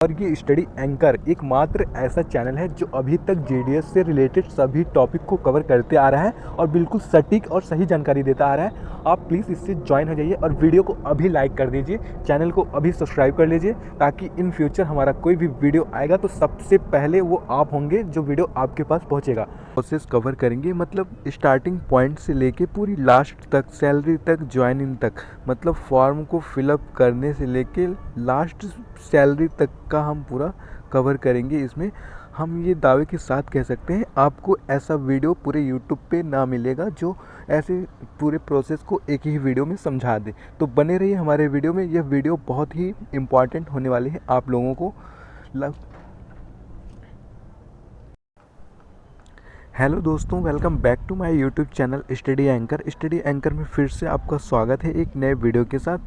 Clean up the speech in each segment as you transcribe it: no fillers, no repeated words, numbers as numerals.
और ये study anchor एकमात्र ऐसा चैनल है जो अभी तक जीडीएस से रिलेटेड सभी टॉपिक को कवर करते आ रहा है और बिल्कुल सटीक और सही जानकारी देता आ रहा है। आप प्लीज़ इससे ज्वाइन हो जाइए और वीडियो को अभी लाइक कर दीजिए, चैनल को अभी सब्सक्राइब कर लीजिए, ताकि इन फ्यूचर हमारा कोई भी वीडियो आएगा तो सबसे पहले वो आप होंगे जो वीडियो आपके पास पहुँचेगा। प्रोसेस कवर करेंगे, मतलब स्टार्टिंग पॉइंट से लेके पूरी लास्ट तक, सैलरी तक, ज्वाइनिंग तक, मतलब फॉर्म को फिलअप करने से लेके लास्ट सैलरी तक का हम पूरा कवर करेंगे। इसमें हम ये दावे के साथ कह सकते हैं आपको ऐसा वीडियो पूरे यूट्यूब पे ना मिलेगा जो ऐसे पूरे प्रोसेस को एक ही वीडियो में समझा दे। तो बने रहिए हमारे वीडियो में, यह वीडियो बहुत ही इम्पॉर्टेंट होने वाली है आप लोगों को। हेलो दोस्तों, welcome back to my YouTube channel study anchor. Study anchor में फिर से आपका स्वागत है एक नए वीडियो के साथ।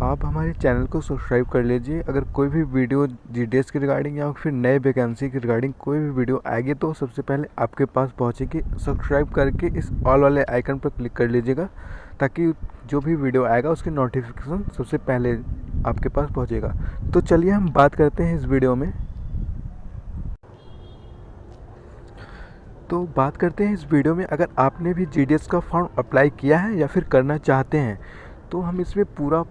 आप हमारे चैनल को सब्सक्राइब कर लीजिए। अगर कोई भी वीडियो जीडीएस के रिगार्डिंग या फिर नए वैकेंसी के रिगार्डिंग कोई भी वीडियो आएगी तो सबसे पहले आपके पास पहुंचेगी। सब्सक्राइब करके इस ऑल वाले आइकन पर क्लिक कर लीजिएगा, ताकि जो भी वीडियो आएगा उसकी नोटिफिकेशन सबसे पहले आपके पास पहुँचेगा। तो चलिए हम बात करते हैं इस वीडियो में। तो बात करते हैं इस वीडियो में, अगर आपने भी जीडीएस का फॉर्म अप्लाई किया है या फिर करना चाहते हैं तो हम इसमें पूरा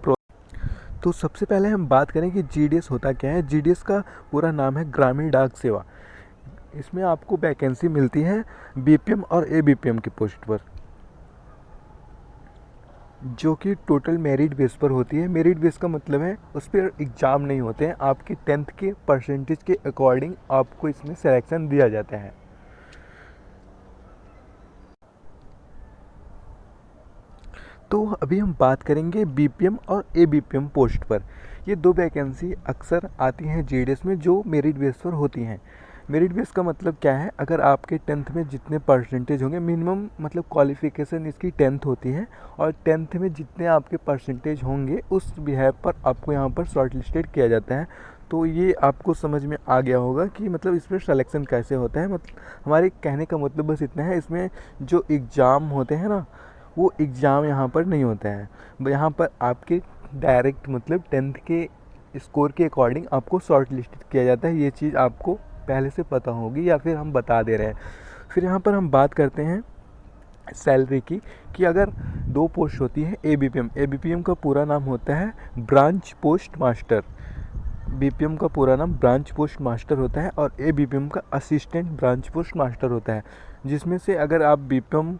तो सबसे पहले हम बात करें कि जीडीएस होता क्या है। जीडीएस का पूरा नाम है ग्रामीण डाक सेवा। इसमें आपको वैकेंसी मिलती है बीपीएम और एबीपीएम की पोस्ट पर, जो कि टोटल मेरिट बेस पर होती है। मेरिट बेस का मतलब है उस पर एग्ज़ाम नहीं होते हैं, आपके 10th के परसेंटेज के अकॉर्डिंग आपको इसमें सिलेक्शन दिया जाता है। तो अभी हम बात करेंगे बीपीएम और एबीपीएम पोस्ट पर। ये दो वैकेंसी अक्सर आती हैं जीडीएस में जो मेरिट बेस पर होती हैं। मेरिट बेस का मतलब क्या है, अगर आपके 10th में जितने परसेंटेज होंगे, मिनिमम मतलब क्वालिफ़िकेशन इसकी 10th होती है, और 10th में जितने आपके परसेंटेज होंगे उस बिहाफ पर आपको यहाँ पर शॉर्ट लिस्टेड किया जाता है। तो ये आपको समझ में आ गया होगा कि मतलब इसमें सिलेक्शन कैसे होता है। मतलब हमारे कहने का मतलब बस इतना है, इसमें जो एग्ज़ाम होते हैं ना, वो एग्ज़ाम यहाँ पर नहीं होता है। यहाँ पर आपके डायरेक्ट मतलब 10th के स्कोर के अकॉर्डिंग आपको शॉर्ट लिस्ट किया जाता है। ये चीज़ आपको पहले से पता होगी या फिर हम बता दे रहे हैं। फिर यहाँ पर हम बात करते हैं सैलरी की, कि अगर दो पोस्ट होती है एबीपीएम का पूरा नाम होता है ब्रांच पोस्ट मास्टर। बीपीएम का पूरा नाम ब्रांच पोस्ट मास्टर होता है और एबीपीएम का असिस्टेंट ब्रांच पोस्ट मास्टर होता है। जिसमें से अगर आप बीपीएम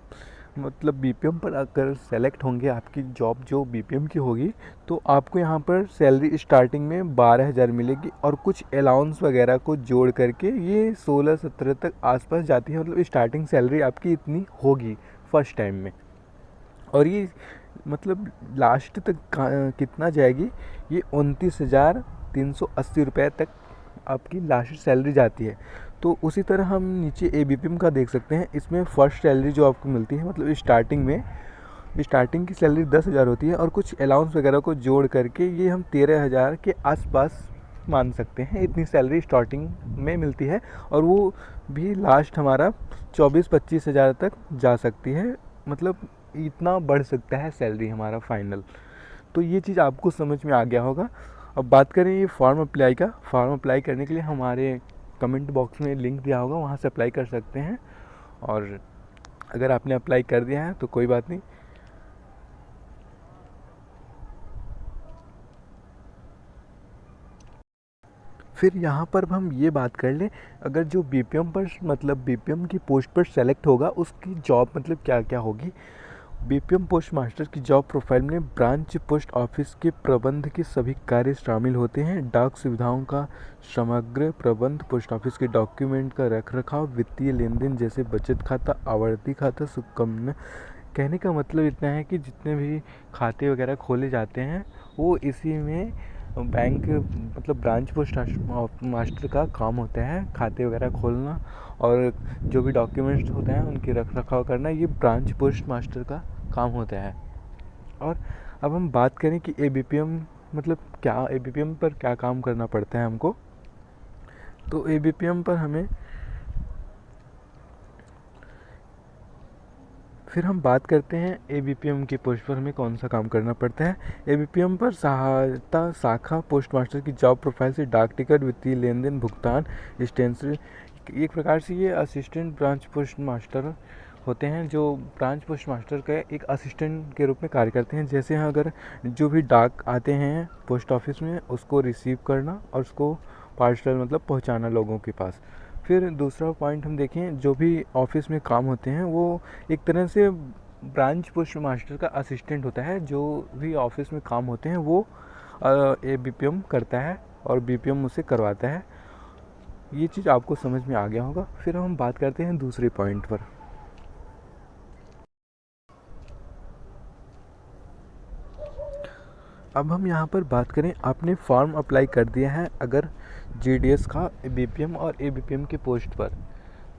पर अगर सेलेक्ट होंगे, आपकी जॉब जो बीपीएम की होगी, तो आपको यहाँ पर सैलरी स्टार्टिंग में 12,000 मिलेगी और कुछ अलाउंस वगैरह को जोड़ करके ये 16-17 तक आसपास जाती है। मतलब स्टार्टिंग सैलरी आपकी इतनी होगी फर्स्ट टाइम में। और ये मतलब लास्ट तक कितना जाएगी, ये 29,380 रुपये तक आपकी लास्ट सैलरी जाती है। तो उसी तरह हम नीचे एबीपीएम का देख सकते हैं। इसमें फ़र्स्ट सैलरी जो आपको मिलती है, मतलब स्टार्टिंग की सैलरी 10,000 होती है और कुछ अलाउंस वगैरह को जोड़ करके ये हम 13,000 के आसपास मान सकते हैं। इतनी सैलरी स्टार्टिंग में मिलती है और वो भी लास्ट हमारा 24-25 हज़ार तक जा सकती है। मतलब इतना बढ़ सकता है सैलरी हमारा फाइनल। तो ये चीज़ आपको समझ में आ गया होगा। अब बात करें ये फॉर्म अप्लाई का। फॉर्म अप्लाई करने के लिए हमारे कमेंट बॉक्स में लिंक दिया होगा, वहाँ से अप्लाई कर सकते हैं। और अगर आपने अप्लाई कर दिया है तो कोई बात नहीं। फिर यहाँ पर हम ये बात कर लें, अगर जो बीपीएम पर मतलब बीपीएम की पोस्ट पर सेलेक्ट होगा उसकी जॉब मतलब क्या क्या होगी। बीपीएम पोस्ट मास्टर की जॉब प्रोफाइल में ब्रांच पोस्ट ऑफिस के प्रबंध के सभी कार्य शामिल होते हैं। डाक सुविधाओं का समग्र प्रबंध, पोस्ट ऑफिस के डॉक्यूमेंट का रखरखाव, वित्तीय लेन देन जैसे बचत खाता, आवर्ती खाता, सुकन्या। कहने का मतलब इतना है कि जितने भी खाते वगैरह खोले जाते हैं वो इसी में बैंक मतलब ब्रांच पोस्ट मास्टर का काम होता है, खाते वगैरह खोलना और जो भी डॉक्यूमेंट्स होते हैं उनकी रख रखाव करना, ये ब्रांच पोस्ट मास्टर का काम होता है। और अब हम बात करें कि एबीपीएम मतलब क्या, एबीपीएम पर क्या काम करना पड़ता है हमको। तो एबीपीएम पर हमें फिर हम बात करते हैं एबीपीएम की पोस्ट पर हमें कौन सा काम करना पड़ता है। एबीपीएम पर सहायता शाखा पोस्ट मास्टर की जॉब प्रोफाइल से डाक टिकट, वित्तीय लेन देन, भुगतान, स्टेंसिल, एक प्रकार से ये असिस्टेंट ब्रांच पोस्ट मास्टर होते हैं जो ब्रांच पोस्ट मास्टर के एक असिस्टेंट के रूप में कार्य करते हैं। जैसे अगर जो भी डाक आते हैं पोस्ट ऑफिस में उसको रिसीव करना और उसको पार्सल मतलब पहुंचाना लोगों के पास। फिर दूसरा पॉइंट हम देखें, जो भी ऑफिस में काम होते हैं वो एक तरह से ब्रांच पोस्ट मास्टर का असिस्टेंट होता है। जो भी ऑफिस में काम होते हैं वो बीपीएम करता है और बीपीएम उसे करवाता है। ये चीज़ आपको समझ में आ गया होगा। फिर हम बात करते हैं दूसरे पॉइंट पर। अब हम यहाँ पर बात करें, आपने फॉर्म अप्लाई कर दिया है अगर जीडीएस का बीपीएम और एबीपीएम के पोस्ट पर,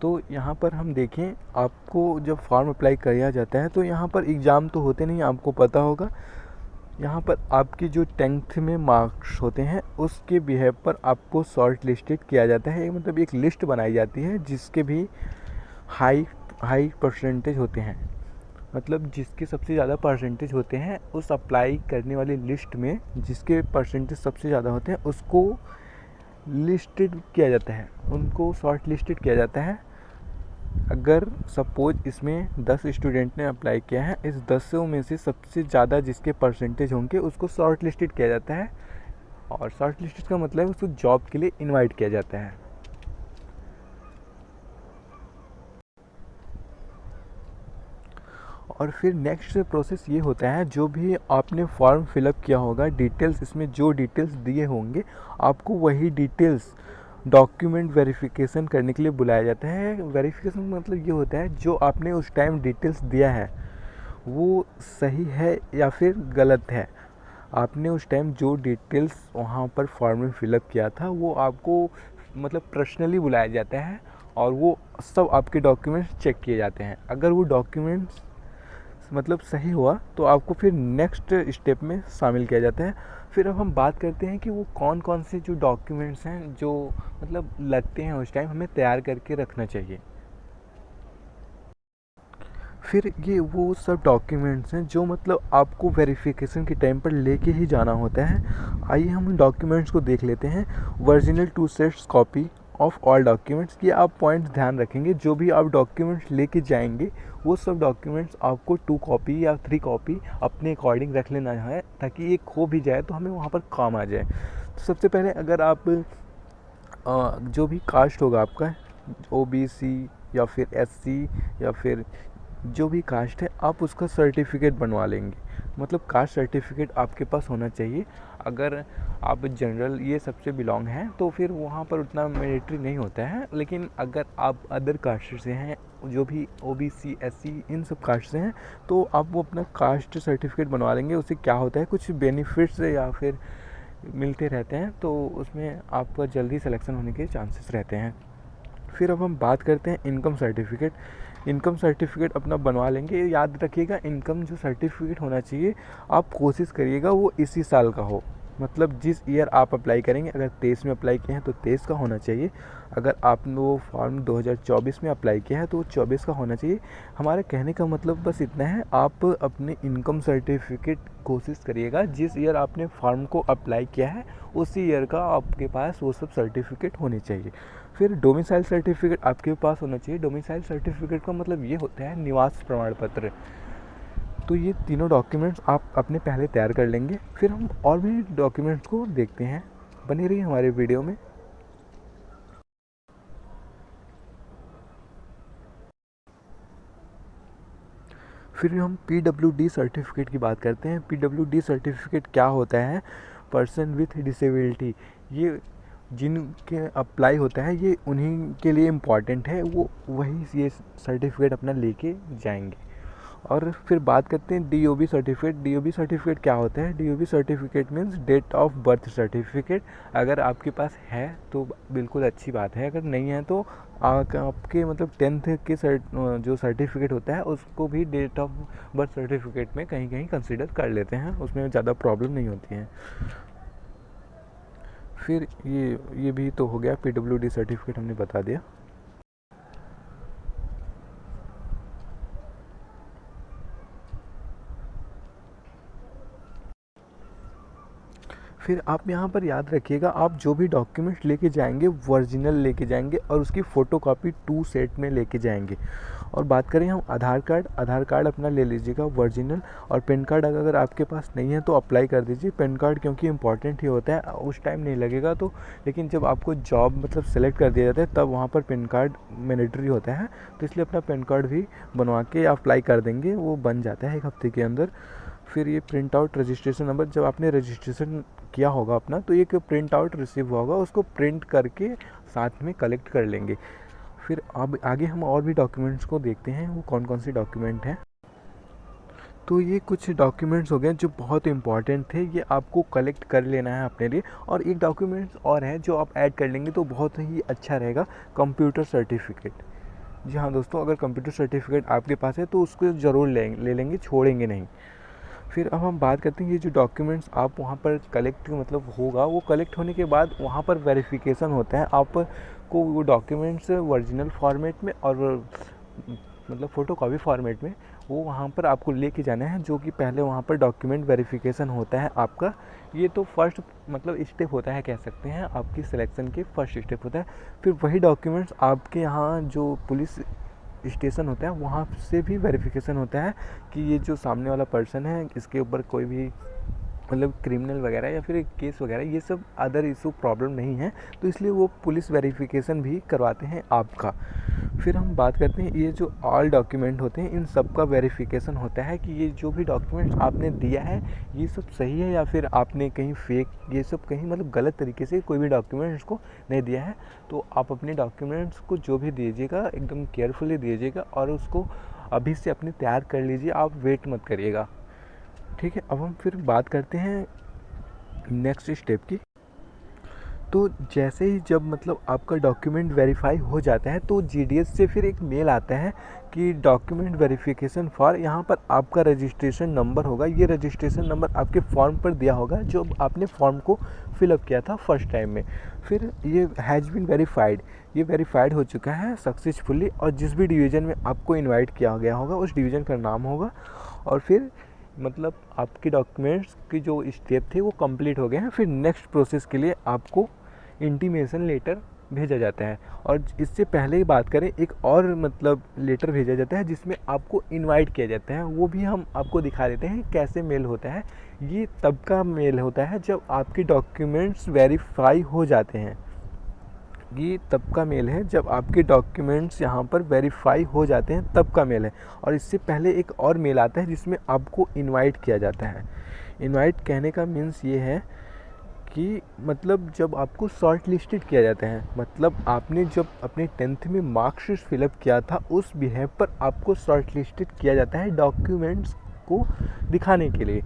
तो यहाँ पर हम देखें आपको जब फॉर्म अप्लाई किया जाता है तो यहाँ पर एग्ज़ाम तो होते नहीं, आपको पता होगा। यहाँ पर आपकी जो 10th में मार्क्स होते हैं उसके बिहेव पर आपको शॉर्ट लिस्टेड किया जाता है। मतलब एक लिस्ट बनाई जाती है जिसके भी हाई परसेंटेज होते हैं, मतलब जिसके सबसे ज़्यादा परसेंटेज होते हैं उस अप्लाई करने वाली लिस्ट में जिसके परसेंटेज सबसे ज़्यादा होते हैं उसको लिस्टेड किया जाता है, उनको शॉर्ट लिस्टेड किया जाता है। अगर सपोज इसमें 10 स्टूडेंट ने अप्लाई किया है, इस 10 में से सबसे ज़्यादा जिसके परसेंटेज होंगे उसको शॉर्ट लिस्टेड किया जाता है। और शॉर्ट लिस्टेड का मतलब उसको जॉब के लिए इनवाइट किया जाता है। और फिर नेक्स्ट प्रोसेस ये होता है, जो भी आपने फॉर्म फिलअप किया होगा डिटेल्स, इसमें जो डिटेल्स दिए होंगे आपको वही डिटेल्स डॉक्यूमेंट वेरिफिकेशन करने के लिए बुलाया जाता है। वेरिफिकेशन मतलब ये होता है जो आपने उस टाइम डिटेल्स दिया है वो सही है या फिर गलत है। आपने उस टाइम जो डिटेल्स वहाँ पर फॉर्म में फिलअप किया था वो आपको मतलब पर्सनली बुलाया जाता है और वो सब आपके डॉक्यूमेंट्स चेक किए जाते हैं। अगर वो डॉक्यूमेंट्स मतलब सही हुआ तो आपको फिर नेक्स्ट स्टेप में शामिल किया जाता है। फिर अब हम बात करते हैं कि वो कौन कौन से जो डॉक्यूमेंट्स हैं जो मतलब लगते हैं उस टाइम हमें तैयार करके रखना चाहिए। फिर ये वो सब डॉक्यूमेंट्स हैं जो मतलब आपको वेरिफिकेशन के टाइम पर लेके ही जाना होता है। आइए हम डॉक्यूमेंट्स को देख लेते हैं। Original 2 sets copy of all documents, ये आप पॉइंट्स ध्यान रखेंगे। जो भी आप डॉक्यूमेंट्स लेके जाएंगे वो सब डॉक्यूमेंट्स आपको 2 कॉपी या 3 कॉपी अपने अकॉर्डिंग रख लेना है ताकि ये खो भी जाए तो हमें वहाँ पर काम आ जाए। तो सबसे पहले अगर आप जो भी कास्ट होगा आपका ओबीसी या फिर एससी या फिर जो भी कास्ट है आप उसका सर्टिफिकेट बनवा लेंगे। मतलब कास्ट सर्टिफिकेट आपके पास होना चाहिए। अगर आप जनरल ये सबसे बिलोंग हैं तो फिर वहाँ पर उतना मैंडेटरी नहीं होता है, लेकिन अगर आप अदर कास्ट से हैं जो भी ओबीसी एससी इन सब कास्ट से हैं तो आप वो अपना कास्ट सर्टिफिकेट बनवा लेंगे। उससे क्या होता है कुछ बेनिफिट्स या फिर मिलते रहते हैं तो उसमें आपका जल्दी सिलेक्शन होने के चांसेस रहते हैं। फिर अब हम बात करते हैं इनकम सर्टिफिकेट। इनकम सर्टिफिकेट अपना बनवा लेंगे। याद रखिएगा इनकम जो सर्टिफिकेट होना चाहिए आप कोशिश करिएगा वो इसी साल का हो। मतलब जिस ईयर आप अप्लाई करेंगे, अगर 23 में अप्लाई किए हैं तो 23 का होना चाहिए। अगर आपने वो फॉर्म 2024 में अप्लाई किया है तो वो 24 का होना चाहिए। हमारे कहने का मतलब बस इतना है, आप अपने इनकम सर्टिफिकेट कोशिश करिएगा जिस ईयर आपने फॉर्म को अप्लाई किया है उसी ईयर का आपके पास वो सब सर्टिफिकेट होने चाहिए। फिर डोमिसाइल सर्टिफिकेट आपके पास होना चाहिए। डोमिसाइल सर्टिफिकेट का मतलब ये होता है निवास प्रमाण पत्र। तो ये तीनों डॉक्यूमेंट्स आप अपने पहले तैयार कर लेंगे। फिर हम और भी डॉक्यूमेंट्स को देखते हैं, बने रहिए हमारे वीडियो में। फिर हम PWD सर्टिफिकेट की बात करते हैं। PWD सर्टिफिकेट क्या होता है? Person with disability. ये जिनके अप्लाई होता है ये उन्हीं के लिए इम्पॉर्टेंट है, वो वही ये सर्टिफिकेट अपना लेके जाएंगे। और फिर बात करते हैं DOB सर्टिफिकेट। DOB सर्टिफिकेट क्या होता है? DOB certificate means date of birth certificate. अगर आपके पास है तो बिल्कुल अच्छी बात है, अगर नहीं है तो आपके मतलब 10th के जो सर्टिफिकेट होता है उसको भी डेट ऑफ बर्थ सर्टिफिकेट में कहीं कहीं कंसिडर कर लेते हैं, उसमें ज़्यादा प्रॉब्लम नहीं होती है। फिर ये भी तो हो गया, PWD सर्टिफिकेट हमने बता दिया। फिर आप यहाँ पर याद रखिएगा, आप जो भी डॉक्यूमेंट्स लेके जाएंगे ओरिजिनल लेके जाएंगे और उसकी फ़ोटोकॉपी 2 सेट में लेके जाएंगे। और बात करें हम आधार कार्ड अपना ले लीजिएगा ओरिजिनल। और पैन कार्ड अगर आपके पास नहीं है तो अप्लाई कर दीजिए पैन कार्ड, क्योंकि इम्पॉर्टेंट ही होता है। उस टाइम नहीं लगेगा तो, लेकिन जब आपको जॉब मतलब सेलेक्ट कर दिया जाता है तब वहाँ पर पैन कार्ड मैंडेटरी होता है, तो इसलिए अपना पैन कार्ड भी बनवा के अप्लाई कर देंगे, वो बन जाता है 1 हफ्ते के अंदर। फिर ये प्रिंट आउट रजिस्ट्रेशन नंबर, जब आपने रजिस्ट्रेशन किया होगा अपना तो एक प्रिंट आउट रिसीव हुआ होगा, उसको प्रिंट करके साथ में कलेक्ट कर लेंगे। फिर अब आगे हम और भी डॉक्यूमेंट्स को देखते हैं, वो कौन कौन से डॉक्यूमेंट हैं। तो ये कुछ डॉक्यूमेंट्स हो गए जो बहुत इंपॉर्टेंट थे, ये आपको कलेक्ट कर लेना है अपने लिए। और एक डॉक्यूमेंट्स और है जो आप ऐड कर लेंगे तो बहुत ही अच्छा रहेगा, कंप्यूटर सर्टिफिकेट। जी हाँ दोस्तों, अगर कंप्यूटर सर्टिफिकेट आपके पास है तो उसको ज़रूर ले लेंगे, छोड़ेंगे नहीं। फिर अब हम बात करते हैं, ये जो डॉक्यूमेंट्स आप वहाँ पर कलेक्ट मतलब होगा, वो कलेक्ट होने के बाद वहाँ पर वेरिफिकेशन होता है। आपको वो डॉक्यूमेंट्स ओरिजिनल फॉर्मेट में और मतलब फ़ोटोकॉपी फॉर्मेट में वो वहाँ पर आपको लेके जाना है, जो कि पहले वहाँ पर डॉक्यूमेंट वेरिफिकेशन होता है आपका। ये तो फर्स्ट मतलब स्टेप होता है, कह सकते हैं आपकी सिलेक्शन के फर्स्ट स्टेप होता है। फिर वही डॉक्यूमेंट्स आपके यहाँ जो पुलिस स्टेशन होता है वहाँ से भी वेरिफिकेशन होता है कि ये जो सामने वाला पर्सन है इसके ऊपर कोई भी मतलब क्रिमिनल वगैरह या फिर केस वगैरह ये सब अदर इशू प्रॉब्लम नहीं है, तो इसलिए वो पुलिस वेरिफिकेशन भी करवाते हैं आपका। फिर हम बात करते हैं, ये जो ऑल डॉक्यूमेंट होते हैं इन सब का वेरिफिकेशन होता है कि ये जो भी डॉक्यूमेंट्स आपने दिया है ये सब सही है या फिर आपने कहीं फेक ये सब कहीं मतलब गलत तरीके से कोई भी डॉक्यूमेंट्स को नहीं दिया है। तो आप अपने डॉक्यूमेंट्स को जो भी दीजिएगा एकदम केयरफुली दीजिएगा और उसको अभी से अपने तैयार कर लीजिए, आप वेट मत करिएगा। ठीक है, अब हम फिर बात करते हैं नेक्स्ट स्टेप की। तो जैसे ही जब मतलब आपका डॉक्यूमेंट वेरीफाई हो जाता है तो जीडीएस से फिर एक मेल आता है कि डॉक्यूमेंट वेरिफिकेशन फॉर, यहाँ पर आपका रजिस्ट्रेशन नंबर होगा। ये रजिस्ट्रेशन नंबर आपके फॉर्म पर दिया होगा जो आपने फॉर्म को फिलअप किया था फर्स्ट टाइम में। फिर ये हैज़ बीन वेरीफाइड, ये वेरीफाइड हो चुका है सक्सेसफुली, और जिस भी डिवीज़न में आपको इनवाइट किया गया होगा उस डिवीज़न का नाम होगा। और फिर मतलब आपके डॉक्यूमेंट्स की जो स्टेप थे वो कंप्लीट हो गए हैं। फिर नेक्स्ट प्रोसेस के लिए आपको इंटीमेशन लेटर भेजा जाता है। और इससे पहले ही बात करें, एक और मतलब लेटर भेजा जाता है जिसमें आपको इनवाइट किया जाता है, वो भी हम आपको दिखा देते हैं कैसे मेल होता है। ये तब का मेल होता है जब आपके डॉक्यूमेंट्स वेरीफाई हो जाते हैं। ये तब का मेल है जब आपके डॉक्यूमेंट्स यहाँ पर वेरीफाई हो जाते हैं, तब का मेल है। और इससे पहले एक और मेल आता है जिसमें आपको इनवाइट किया जाता है। इनवाइट कहने का मीन्स ये है कि मतलब जब आपको शॉर्ट लिस्टेड किया जाता है, मतलब आपने जब अपने 10th में मार्कशीट फिलअप किया था उस बिहेव पर आपको शॉर्ट लिस्टेड किया जाता है डॉक्यूमेंट्स को दिखाने के लिए।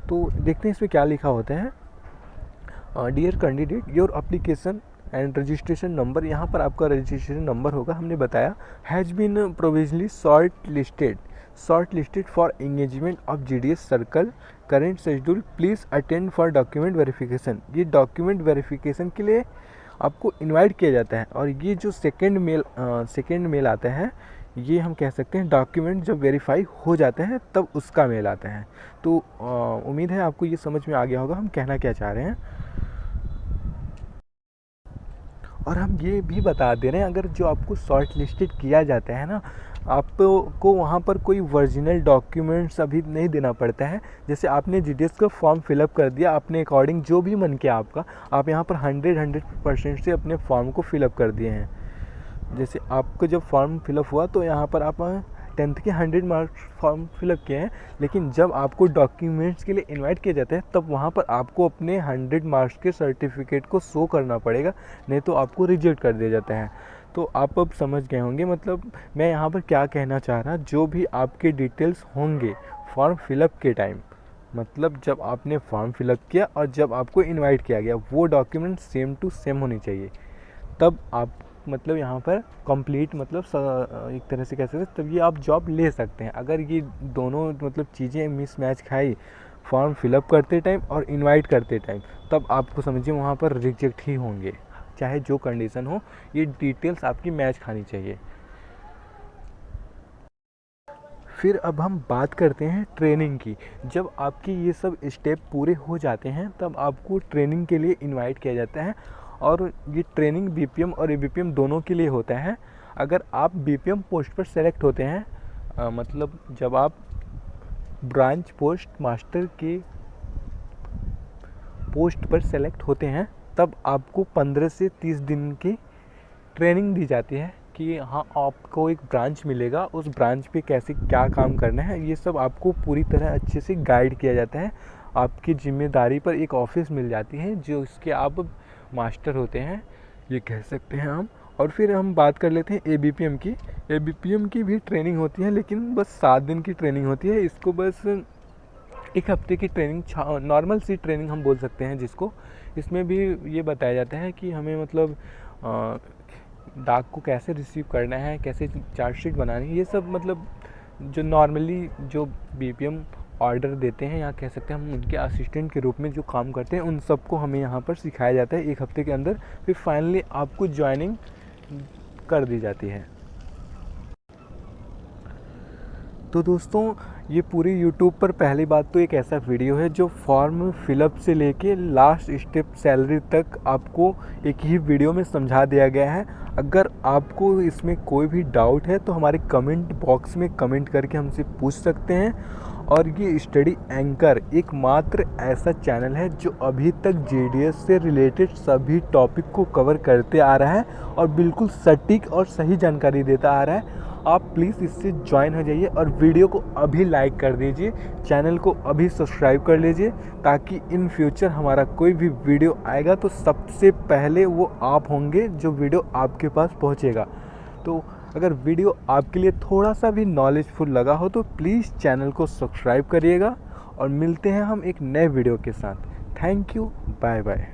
तो देखते हैं इसमें क्या लिखा होता है। Dear candidate, your application and registration number, यहाँ पर आपका रजिस्ट्रेशन नंबर होगा, हमने बताया, has been provisionally shortlisted for engagement of GDS circle current schedule, please attend for document verification. ये डॉक्यूमेंट वेरिफिकेशन के लिए आपको इनवाइट किया जाता है। और ये जो सेकेंड मेल आता है, ये हम कह सकते हैं डॉक्यूमेंट जब वेरीफाई हो जाता है तब उसका मेल आता है। तो उम्मीद है आपको ये समझ में आ गया होगा हम कहना क्या चाह रहे हैं। और हम ये भी बता दे रहे हैं, अगर जो आपको शॉर्ट लिस्टेड किया जाता है ना, आपको वहाँ पर कोई ओरिजिनल डॉक्यूमेंट्स अभी नहीं देना पड़ता है। जैसे आपने जीडीएस का फॉर्म फिलअप कर दिया, अपने अकॉर्डिंग जो भी मन किया आपका, आप यहाँ पर 100% से अपने फॉर्म को फिलअप कर दिए हैं। जैसे आपका जब फॉर्म फिलअप हुआ तो यहाँ पर आप 10th के 100 मार्क्स फॉर्म फिलअप किए हैं, लेकिन जब आपको डॉक्यूमेंट्स के लिए इनवाइट किया जाता है तब वहाँ पर आपको अपने 100 मार्क्स के सर्टिफिकेट को शो करना पड़ेगा, नहीं तो आपको रिजेक्ट कर दिया जाता है। तो आप अब समझ गए होंगे मतलब मैं यहाँ पर क्या कहना चाह रहा, जो भी आपके डिटेल्स होंगे फॉर्म फिलअप के टाइम, मतलब जब आपने फॉर्म फिलअप किया और जब आपको इन्वाइट किया गया, वो डॉक्यूमेंट सेम टू सेम होनी चाहिए। तब आप मतलब यहाँ पर कंप्लीट मतलब एक तरह से कह सकते हैं तब ये आप जॉब ले सकते हैं। अगर ये दोनों मतलब चीज़ें मिसमैच खाई, फॉर्म फिलअप करते टाइम और इनवाइट करते टाइम, तब आपको समझिए वहाँ पर रिजेक्ट ही होंगे, चाहे जो कंडीशन हो। ये डिटेल्स आपकी मैच खानी चाहिए। फिर अब हम बात करते हैं ट्रेनिंग की। जब आपकी ये सब स्टेप पूरे हो जाते हैं तब आपको ट्रेनिंग के लिए इनवाइट किया जाता है, और ये ट्रेनिंग बीपीएम और एबीपीएम दोनों के लिए होता है। अगर आप बीपीएम पोस्ट पर सेलेक्ट होते हैं, मतलब जब आप ब्रांच पोस्ट मास्टर के पोस्ट पर सेलेक्ट होते हैं तब आपको 15 से 30 दिन की ट्रेनिंग दी जाती है कि हाँ, आपको एक ब्रांच मिलेगा, उस ब्रांच पे कैसे क्या काम करना है ये सब आपको पूरी तरह अच्छे से गाइड किया जाता है। आपकी जिम्मेदारी पर एक ऑफिस मिल जाती है जो इसके आप मास्टर होते हैं, ये कह सकते हैं हम। और फिर हम बात कर लेते हैं एबीपीएम की। एबीपीएम की भी ट्रेनिंग होती है, लेकिन बस 7 दिन की ट्रेनिंग होती है। इसको बस एक हफ्ते की ट्रेनिंग, नॉर्मल सी ट्रेनिंग हम बोल सकते हैं जिसको। इसमें भी ये बताया जाता है कि हमें मतलब डाक को कैसे रिसीव करना है, कैसे चार्जशीट बनानी है, ये सब मतलब जो नॉर्मली जो बीपीएम ऑर्डर देते हैं या कह सकते हैं हम उनके असिस्टेंट के रूप में जो काम करते हैं, उन सबको हमें यहाँ पर सिखाया जाता है एक हफ्ते के अंदर। फिर फाइनली आपको ज्वाइनिंग कर दी जाती है। तो दोस्तों, ये पूरी यूट्यूब पर पहली बात तो एक ऐसा वीडियो है जो फॉर्म फिलअप से लेके लास्ट स्टेप सैलरी तक आपको एक ही वीडियो में समझा दिया गया है। अगर आपको इसमें कोई भी डाउट है तो हमारे कमेंट बॉक्स में कमेंट करके हमसे पूछ सकते हैं। और ये स्टडी एंकर एकमात्र ऐसा चैनल है जो अभी तक जेडीएस से रिलेटेड सभी टॉपिक को कवर करते आ रहा है और बिल्कुल सटीक और सही जानकारी देता आ रहा है। आप प्लीज़ इससे ज्वाइन हो जाइए और वीडियो को अभी लाइक कर दीजिए, चैनल को अभी सब्सक्राइब कर लीजिए, ताकि इन फ्यूचर हमारा कोई भी वीडियो आएगा तो सबसे पहले वो आप होंगे जो वीडियो आपके पास पहुंचेगा। तो अगर वीडियो आपके लिए थोड़ा सा भी नॉलेजफुल लगा हो तो प्लीज़ चैनल को सब्सक्राइब करिएगा, और मिलते हैं हम एक नए वीडियो के साथ। Thank you, bye bye.